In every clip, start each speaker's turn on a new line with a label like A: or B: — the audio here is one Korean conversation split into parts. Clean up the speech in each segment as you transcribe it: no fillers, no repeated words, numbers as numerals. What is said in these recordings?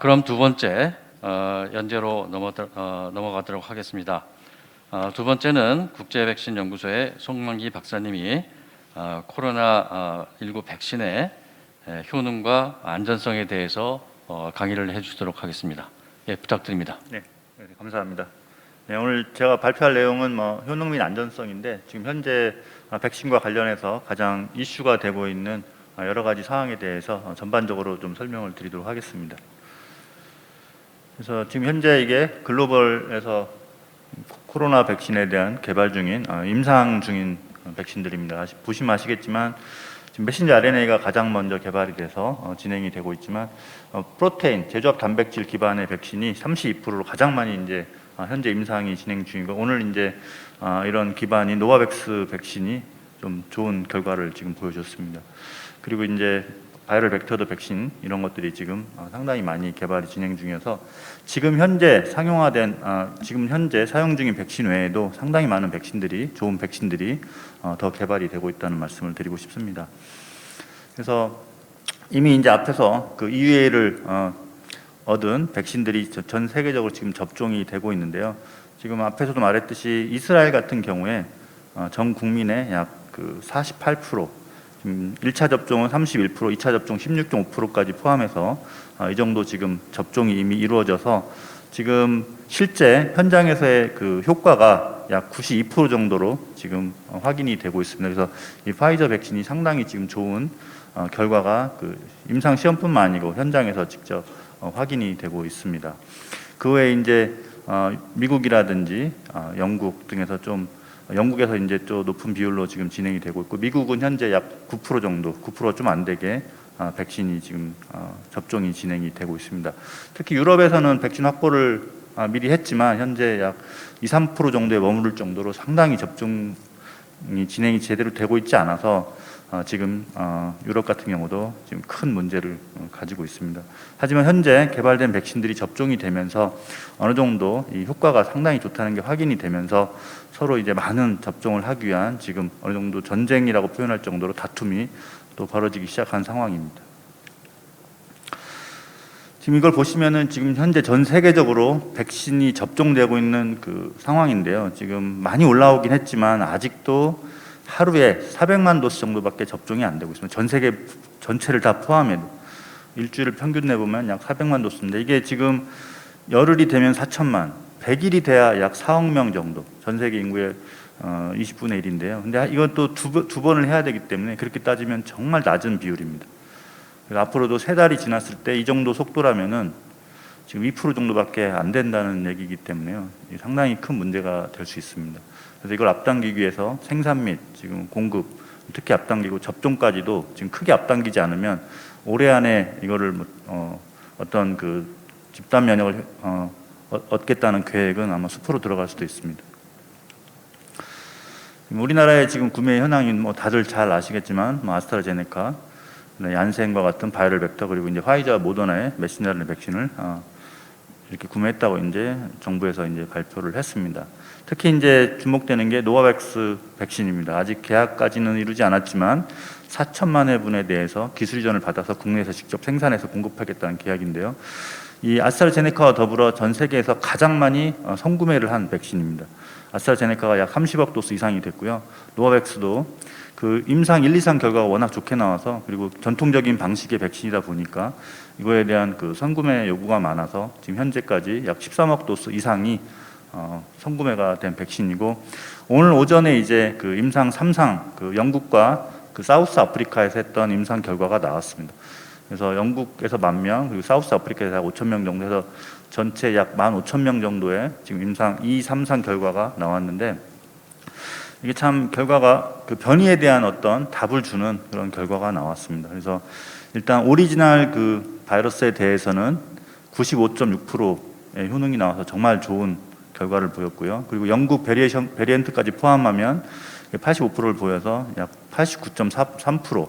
A: 그럼 두 번째 연재로 넘어가도록 하겠습니다. 두 번째는 국제백신연구소의 송만기 박사님이 코로나19 백신의 효능과 안전성에 대해서 강의를 해주도록 하겠습니다. 예, 부탁드립니다.
B: 네, 감사합니다. 네, 오늘 제가 발표할 내용은 효능 및 안전성인데, 지금 현재 백신과 관련해서 가장 이슈가 되고 있는 여러 가지 사항에 대해서 전반적으로 좀 설명을 드리도록 하겠습니다. 그래서 지금 현재 이게 글로벌에서 코로나 백신에 대한 개발 중인 임상 중인 백신들입니다. 보시면 아시겠지만 지금 메신저 RNA가 가장 먼저 개발이 돼서 진행이 되고 있지만, 프로테인 제조합 단백질 기반의 백신이 32%로 가장 많이 이제 현재 임상이 진행 중이고, 오늘 이제 이런 기반인 노바백스 백신이 좀 좋은 결과를 지금 보여줬습니다. 그리고 이제 바이럴 벡터드 백신 이런 것들이 지금 상당히 많이 개발이 진행 중이어서 지금 현재 지금 현재 사용 중인 백신 외에도 상당히 많은 백신들이, 좋은 백신들이 더 개발이 되고 있다는 말씀을 드리고 싶습니다. 그래서 이미 이제 앞에서 그 EUA를 얻은 백신들이 전 세계적으로 지금 접종이 되고 있는데요. 지금 앞에서도 말했듯이 이스라엘 같은 경우에 전 국민의 약 그 48%, 1차 접종은 31%, 2차 접종 16.5%까지 포함해서 이 정도 지금 접종이 이미 이루어져서 지금 실제 현장에서의 그 효과가 약 92% 정도로 지금 확인이 되고 있습니다. 그래서 이 파이저 백신이 상당히 지금 좋은 결과가 그 임상 시험뿐만 아니고 현장에서 직접 확인이 되고 있습니다. 그 외에 이제 미국이라든지 영국 등에서 영국에서 이제 좀 높은 비율로 지금 진행이 되고 있고, 미국은 현재 약 9% 정도, 9% 좀 안 되게 백신이 지금 접종이 진행이 되고 있습니다. 특히 유럽에서는 백신 확보를 미리 했지만 현재 약 2, 3% 정도에 머무를 정도로 상당히 접종이 진행이 제대로 되고 있지 않아서 지금 유럽 같은 경우도 지금 큰 문제를 가지고 있습니다. 하지만 현재 개발된 백신들이 접종이 되면서 어느 정도 이 효과가 상당히 좋다는 게 확인이 되면서 서로 이제 많은 접종을 하기 위한 지금 어느 정도 전쟁이라고 표현할 정도로 다툼이 또 벌어지기 시작한 상황입니다. 지금 이걸 보시면은 지금 현재 전 세계적으로 백신이 접종되고 있는 그 상황인데요. 지금 많이 올라오긴 했지만 아직도 하루에 400만 도스 정도밖에 접종이 안 되고 있습니다. 전 세계 전체를 다 포함해도 일주일을 평균 내보면 약 400만 도스인데, 이게 지금 열흘이 되면 4천만, 100일이 돼야 약 4억 명 정도, 전 세계 인구의 20분의 1인데요. 근데 이것도 두 번을 해야 되기 때문에 그렇게 따지면 정말 낮은 비율입니다. 앞으로도 3달이 지났을 때 이 정도 속도라면은 지금 2% 정도밖에 안 된다는 얘기이기 때문에요. 상당히 큰 문제가 될 수 있습니다. 그래서 이걸 앞당기기 위해서 생산 및 지금 공급, 특히 앞당기고 접종까지도 지금 크게 앞당기지 않으면 올해 안에 이거를 어떤 그 집단 면역을 얻겠다는 계획은 아마 숲으로 들어갈 수도 있습니다. 우리나라의 지금 구매 현황이 다들 잘 아시겠지만 아스트라제네카, 얀센과 같은 바이럴 벡터, 그리고 이제 화이자, 모더나의 메신저 RNA 백신을 이렇게 구매했다고 이제 정부에서 이제 발표를 했습니다. 특히 이제 주목되는 게 노바백스 백신입니다. 아직 계약까지는 이루지 않았지만 4천만 회분에 대해서 기술 이전을 받아서 국내에서 직접 생산해서 공급하겠다는 계약인데요. 이 아스트라제네카와 더불어 전 세계에서 가장 많이 선구매를 한 백신입니다. 아스트라제네카가 약 30억 도스 이상이 됐고요. 노바백스도 그 임상 1, 2상 결과가 워낙 좋게 나와서, 그리고 전통적인 방식의 백신이다 보니까 이거에 대한 그 선구매 요구가 많아서 지금 현재까지 약 13억 도스 이상이 선구매가 된 백신이고, 오늘 오전에 이제 그 임상 3상, 그 영국과 그 사우스 아프리카에서 했던 임상 결과가 나왔습니다. 그래서 영국에서 10,000명, 그리고 사우스 아프리카에서 약 5,000명 정도 해서 전체 약 15,000명 정도의 지금 임상 2, 3상 결과가 나왔는데, 이게 참 결과가 그 변이에 대한 어떤 답을 주는 그런 결과가 나왔습니다. 그래서 일단 오리지널 그 바이러스에 대해서는 95.6%의 효능이 나와서 정말 좋은 결과를 보였고요. 그리고 영국 베리언트까지 포함하면 85%를 보여서 약 89.3%,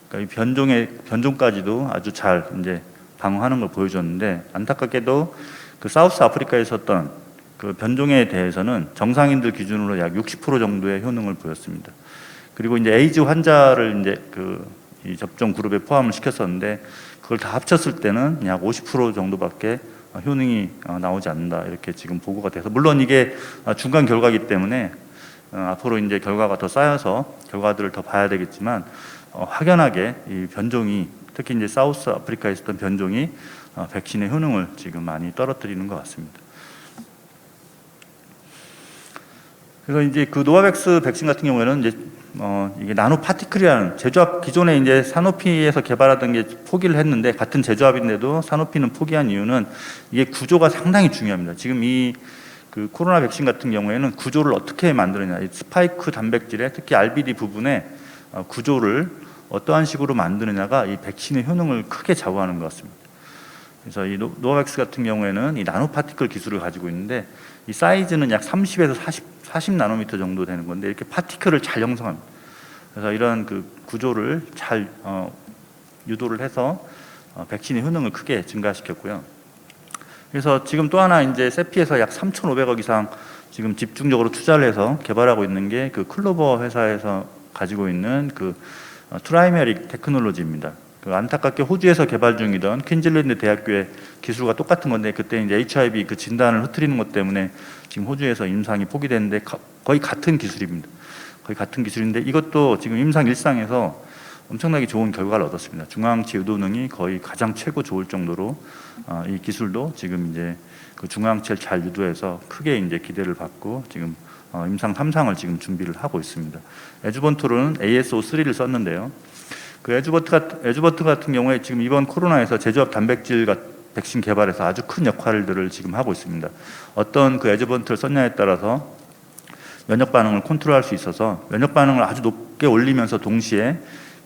B: 그러니까 이 변종까지도 아주 잘 이제 방어하는 걸 보여줬는데, 안타깝게도 그 사우스 아프리카에 있었던 그 변종에 대해서는 정상인들 기준으로 약 60% 정도의 효능을 보였습니다. 그리고 이제 에이즈 환자를 이제 이 접종 그룹에 포함을 시켰었는데, 그 그걸 다 합쳤을 때는 약 50% 정도밖에 효능이 나오지 않는다, 이렇게 지금 보고가 돼서, 물론 이게 중간 결과이기 때문에 앞으로 이제 결과가 더 쌓여서 결과들을 더 봐야 되겠지만, 확연하게 이 변종이, 특히 이제 사우스 아프리카에 있었던 변종이 백신의 효능을 지금 많이 떨어뜨리는 것 같습니다. 그래서 이제 그 노바백스 백신 같은 경우에는 이제 이게 나노 파티클이라는 제조합, 기존에 이제 사노피에서 개발하던 게 포기를 했는데, 같은 제조합인데도 사노피는 포기한 이유는 이게 구조가 상당히 중요합니다. 지금 이 그 코로나 백신 같은 경우에는 구조를 어떻게 만드느냐, 이 스파이크 단백질의 특히 RBD 부분의 구조를 어떠한 식으로 만드느냐가 이 백신의 효능을 크게 좌우하는 것 같습니다. 그래서 이 노바백스 같은 경우에는 이 나노 파티클 기술을 가지고 있는데, 이 사이즈는 약 30에서 40 나노미터 정도 되는 건데, 이렇게 파티클을 잘 형성합니다. 그래서 이런 그 구조를 잘 유도를 해서 백신의 효능을 크게 증가시켰고요. 그래서 지금 또 하나 이제 세피에서 약 3,500억 이상 지금 집중적으로 투자를 해서 개발하고 있는 게 그 클로버 회사에서 가지고 있는 그 트라이메릭 테크놀로지입니다. 그 안타깝게 호주에서 개발 중이던 퀸즐랜드 대학교의 기술과 똑같은 건데, 그때 이제 HIV 그 진단을 흐트리는 것 때문에 지금 호주에서 임상이 포기됐는데, 거의 같은 기술입니다. 거의 같은 기술인데, 이것도 지금 임상 1상에서 엄청나게 좋은 결과를 얻었습니다. 중화항체 유도능이 거의 가장 최고 좋을 정도로 이 기술도 지금 이제 그 중화항체를 잘 유도해서 크게 이제 기대를 받고 지금 임상 3상을 지금 준비를 하고 있습니다. 에주번트로는 ASO3를 썼는데요. 그 에주버트 같은 경우에 지금 이번 코로나에서 제조합 단백질 백신 개발에서 아주 큰 역할들을 지금 하고 있습니다. 어떤 그 에주번트를 썼냐에 따라서 면역 반응을 컨트롤할 수 있어서, 면역 반응을 아주 높게 올리면서 동시에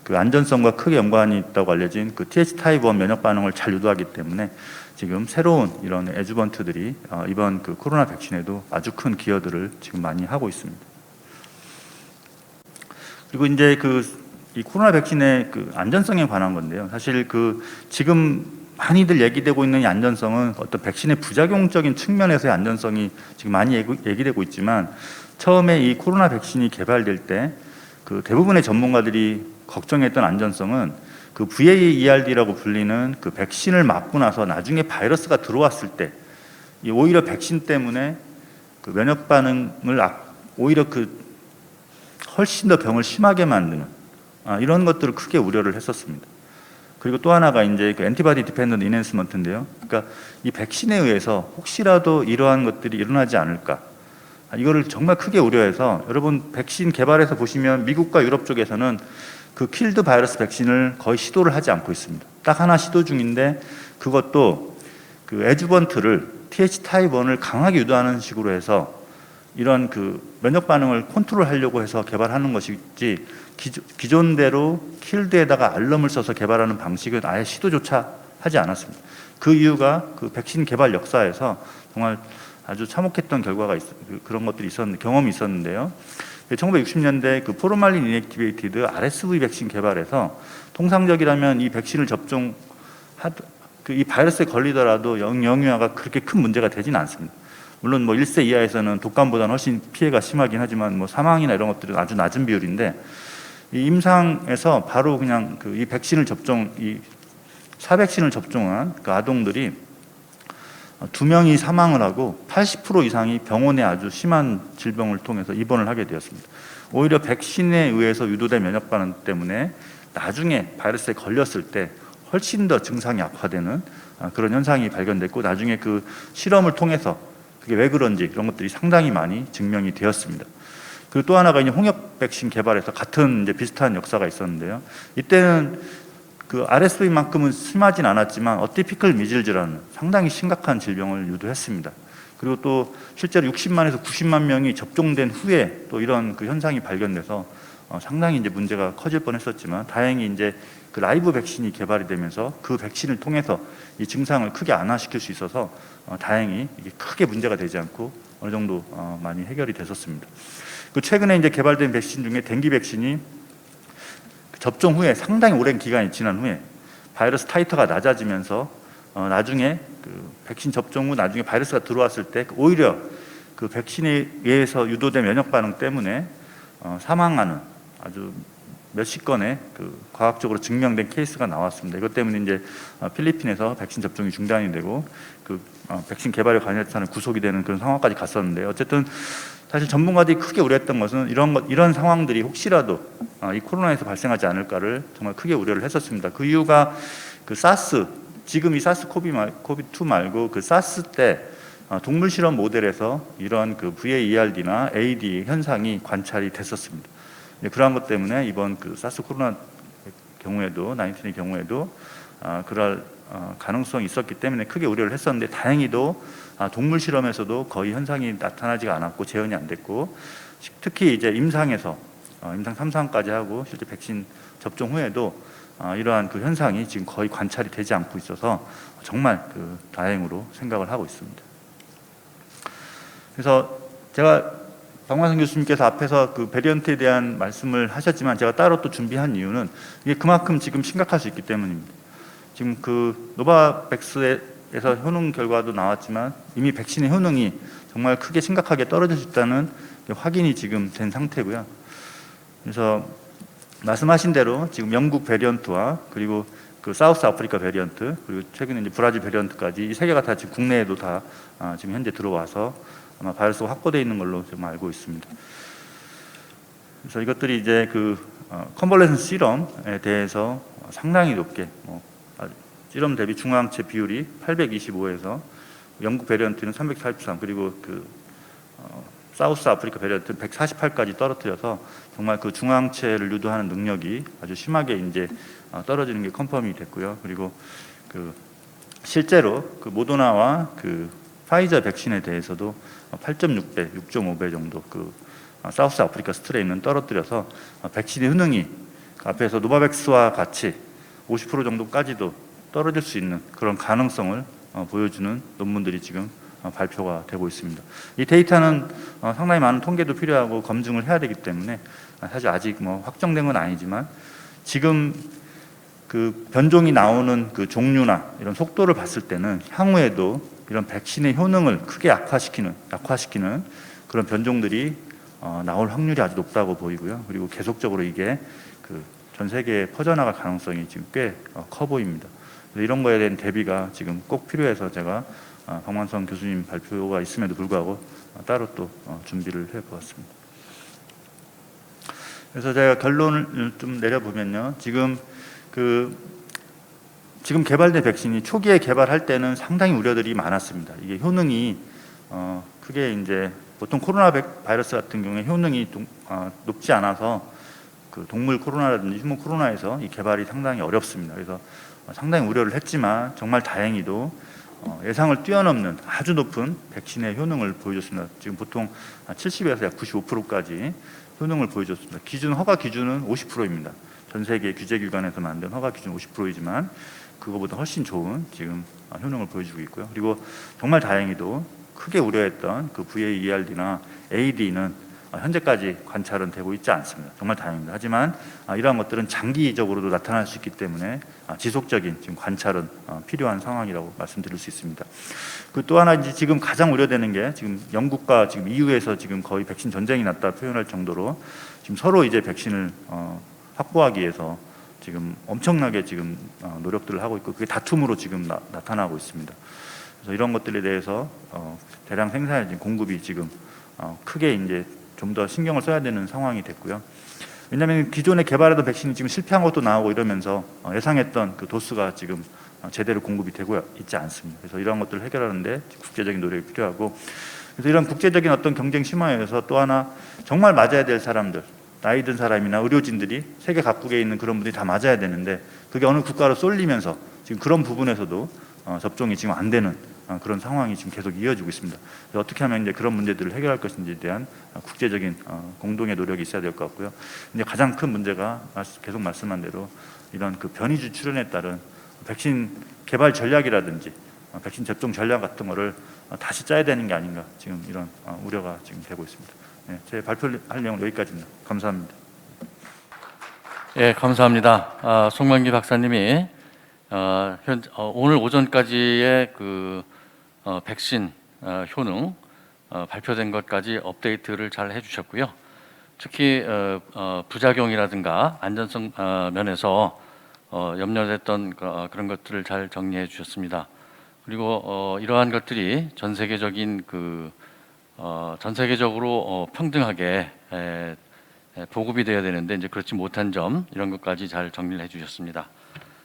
B: 그 안전성과 크게 연관이 있다고 알려진 그 TH 타입 1 면역 반응을 잘 유도하기 때문에 지금 새로운 이런 에주번트들이 이번 그 코로나 백신에도 아주 큰 기여들을 지금 많이 하고 있습니다. 그리고 이제 이 코로나 백신의 그 안전성에 관한 건데요. 사실 그 지금 많이들 얘기되고 있는 이 안전성은 어떤 백신의 부작용적인 측면에서의 안전성이 지금 많이 얘기되고 있지만, 처음에 이 코로나 백신이 개발될 때 그 대부분의 전문가들이 걱정했던 안전성은 그 VAERD라고 불리는 그 백신을 맞고 나서 나중에 바이러스가 들어왔을 때 오히려 백신 때문에 그 면역 반응을 오히려 그 훨씬 더 병을 심하게 만드는 이런 것들을 크게 우려를 했었습니다. 그리고 또 하나가 이제 그 엔티바디 디펜던트 인핸스먼트인데요. 그러니까 이 백신에 의해서 혹시라도 이러한 것들이 일어나지 않을까, 이거를 정말 크게 우려해서, 여러분 백신 개발해서 보시면 미국과 유럽 쪽에서는 그 킬드 바이러스 백신을 거의 시도를 하지 않고 있습니다. 딱 하나 시도 중인데, 그것도 그 에주번트를 TH 타입 1을 강하게 유도하는 식으로 해서 이런 그 면역 반응을 컨트롤하려고 해서 개발하는 것이지, 기존대로 킬드에다가 알럼을 써서 개발하는 방식은 아예 시도조차 하지 않았습니다. 그 이유가 그 백신 개발 역사에서 정말 아주 참혹했던 결과가 그런 것들이 경험이 있었는데요. 1960년대 그 포르말린 인액티베이티드 RSV 백신 개발에서, 통상적이라면 이 백신을 이 바이러스에 걸리더라도 영유아가 그렇게 큰 문제가 되지는 않습니다. 물론 뭐 1세 이하에서는 독감보다는 훨씬 피해가 심하긴 하지만 뭐 사망이나 이런 것들은 아주 낮은 비율인데, 이 임상에서 바로 그냥 이 백신을 이 사백신을 접종한 그 아동들이 2명이 사망을 하고 80% 이상이 병원에 아주 심한 질병을 통해서 입원을 하게 되었습니다. 오히려 백신에 의해서 유도된 면역 반응 때문에 나중에 바이러스에 걸렸을 때 훨씬 더 증상이 악화되는 그런 현상이 발견됐고, 나중에 그 실험을 통해서 그게 왜 그런지 그런 것들이 상당히 많이 증명이 되었습니다. 그리고 또 하나가 이제 홍역 백신 개발에서 같은 이제 비슷한 역사가 있었는데요. 이때는 그 RSV만큼은 심하진 않았지만 어티피컬 미즐즈라는 상당히 심각한 질병을 유도했습니다. 그리고 또 실제로 60만에서 90만 명이 접종된 후에 또 이런 그 현상이 발견돼서 상당히 이제 문제가 커질 뻔했었지만, 다행히 이제 그 라이브 백신이 개발이 되면서 그 백신을 통해서 이 증상을 크게 완화시킬 수 있어서 다행히 이게 크게 문제가 되지 않고 어느 정도 많이 해결이 됐었습니다. 그 최근에 이제 개발된 백신 중에 댕기 백신이 접종 후에 상당히 오랜 기간이 지난 후에 바이러스 타이터가 낮아지면서 나중에 그 백신 접종 후 나중에 바이러스가 들어왔을 때 오히려 그 백신에 의해서 유도된 면역 반응 때문에 사망하는 아주 몇십 건의 그 과학적으로 증명된 케이스가 나왔습니다. 이것 때문에 이제 필리핀에서 백신 접종이 중단이 되고 그 백신 개발에 관여했던 사람이 구속이 되는 그런 상황까지 갔었는데, 어쨌든 사실 전문가들이 크게 우려했던 것은 이런 상황들이 혹시라도 이 코로나에서 발생하지 않을까를 정말 크게 우려를 했었습니다. 그 이유가 그 사스, 지금 이 사스 코비2 말고 그 사스 때 동물 실험 모델에서 이런 그 VAERD나 AD 현상이 관찰이 됐었습니다. 그러한 것 때문에 이번 그 사스 코로나 경우에도 19의 경우에도 그럴 가능성이 있었기 때문에 크게 우려를 했었는데, 다행히도 동물 실험에서도 거의 현상이 나타나지가 않았고 재현이 안 됐고, 특히 이제 임상에서 임상 3상까지 하고 실제 백신 접종 후에도 이러한 그 현상이 지금 거의 관찰이 되지 않고 있어서 정말 그 다행으로 생각을 하고 있습니다. 그래서 제가 박만성 교수님께서 앞에서 그 베리언트에 대한 말씀을 하셨지만, 제가 따로 또 준비한 이유는 이게 그만큼 지금 심각할 수 있기 때문입니다. 지금 그 노바백스에서 효능 결과도 나왔지만 이미 백신의 효능이 정말 크게 심각하게 떨어질 수 있다는 확인이 지금 된 상태고요. 그래서 말씀하신 대로 지금 영국 베리언트와 그리고 그 사우스 아프리카 베리언트, 그리고 최근에 이제 브라질 베리언트까지 이 세 개가 다 지금 국내에도 다 지금 현재 들어와서 아마 바이러스가 확보되어 있는 걸로 지금 알고 있습니다. 그래서 이것들이 이제 그 컨벌레센스 실험에 대해서 상당히 높게 실험 대비 중앙체 비율이 825에서 영국 베리언트는 343, 그리고 그 사우스 아프리카 베리언트는 148까지 떨어뜨려서 정말 그 중앙체를 유도하는 능력이 아주 심하게 이제 떨어지는 게 컨펌이 됐고요. 그리고 그 실제로 그 모더나와 그 파이저 백신에 대해서도 8.6배, 6.5배 정도 그 사우스 아프리카 스트레인은 떨어뜨려서 백신의 효능이 앞에서 노바백스와 같이 50% 정도까지도 떨어질 수 있는 그런 가능성을 보여주는 논문들이 지금 발표가 되고 있습니다. 이 데이터는 상당히 많은 통계도 필요하고 검증을 해야 되기 때문에 사실 아직 확정된 건 아니지만, 지금 그 변종이 나오는 그 종류나 이런 속도를 봤을 때는 향후에도 이런 백신의 효능을 크게 약화시키는 그런 변종들이 나올 확률이 아주 높다고 보이고요. 그리고 계속적으로 이게 그 전 세계에 퍼져나갈 가능성이 지금 꽤 커 보입니다. 이런 거에 대한 대비가 지금 꼭 필요해서 제가 박만성 교수님 발표가 있음에도 불구하고 따로 또 준비를 해보았습니다. 그래서 제가 결론을 좀 내려보면요, 지금 개발된 백신이 초기에 개발할 때는 상당히 우려들이 많았습니다. 이게 효능이 크게 이제 보통 코로나 바이러스 같은 경우에 효능이 높지 않아서 그 동물 코로나라든지 휴먼 코로나에서 이 개발이 상당히 어렵습니다. 그래서 상당히 우려를 했지만 정말 다행히도 예상을 뛰어넘는 아주 높은 백신의 효능을 보여줬습니다. 지금 보통 70에서 약 95%까지 효능을 보여줬습니다. 허가 기준은 50%입니다. 전 세계 규제기관에서 만든 허가 기준 50%이지만 그거보다 훨씬 좋은 지금 효능을 보여주고 있고요. 그리고 정말 다행히도 크게 우려했던 그 VAERD나 AD는 현재까지 관찰은 되고 있지 않습니다. 정말 다행입니다. 하지만 이러한 것들은 장기적으로도 나타날 수 있기 때문에 지속적인 지금 관찰은 필요한 상황이라고 말씀드릴 수 있습니다. 그 또 하나 이제 지금 가장 우려되는 게, 지금 영국과 지금 EU에서 지금 거의 백신 전쟁이 났다 표현할 정도로 지금 서로 이제 백신을 확보하기 위해서 지금 엄청나게 지금 노력들을 하고 있고, 그게 다툼으로 지금 나타나고 있습니다. 그래서 이런 것들에 대해서 대량 생산의 지금 공급이 지금 크게 이제 좀 더 신경을 써야 되는 상황이 됐고요. 왜냐하면 기존에 개발하던 백신이 지금 실패한 것도 나오고 이러면서 예상했던 그 도수가 지금 제대로 공급이 되고 있지 않습니다. 그래서 이런 것들을 해결하는데 국제적인 노력이 필요하고, 그래서 이런 국제적인 어떤 경쟁 심화에서 또 하나 정말 맞아야 될 사람들, 나이 든 사람이나 의료진들이 세계 각국에 있는 그런 분들이 다 맞아야 되는데, 그게 어느 국가로 쏠리면서 지금 그런 부분에서도 접종이 지금 안 되는 그런 상황이 지금 계속 이어지고 있습니다. 어떻게 하면 이제 그런 문제들을 해결할 것인지에 대한 국제적인 공동의 노력이 있어야 될 것 같고요. 이제 가장 큰 문제가 계속 말씀한 대로 이런 그 변이주 출현에 따른 백신 개발 전략이라든지 백신 접종 전략 같은 거를 다시 짜야 되는 게 아닌가, 지금 이런 우려가 지금 되고 있습니다. 네, 제 발표할 내용은 여기까지입니다. 감사합니다.
A: 예, 감사합니다. 송만기 박사님이 오늘 오전까지의 그 백신 효능 발표된 것까지 업데이트를 잘 해주셨고요. 특히 부작용이라든가 안전성 면에서 염려됐던 그런 것들을 잘 정리해 주셨습니다. 그리고 이러한 것들이 전 세계적인 전 세계적으로 평등하게 보급이 되어야 되는데 이제 그렇지 못한 점 이런 것까지 잘 정리를 해주셨습니다.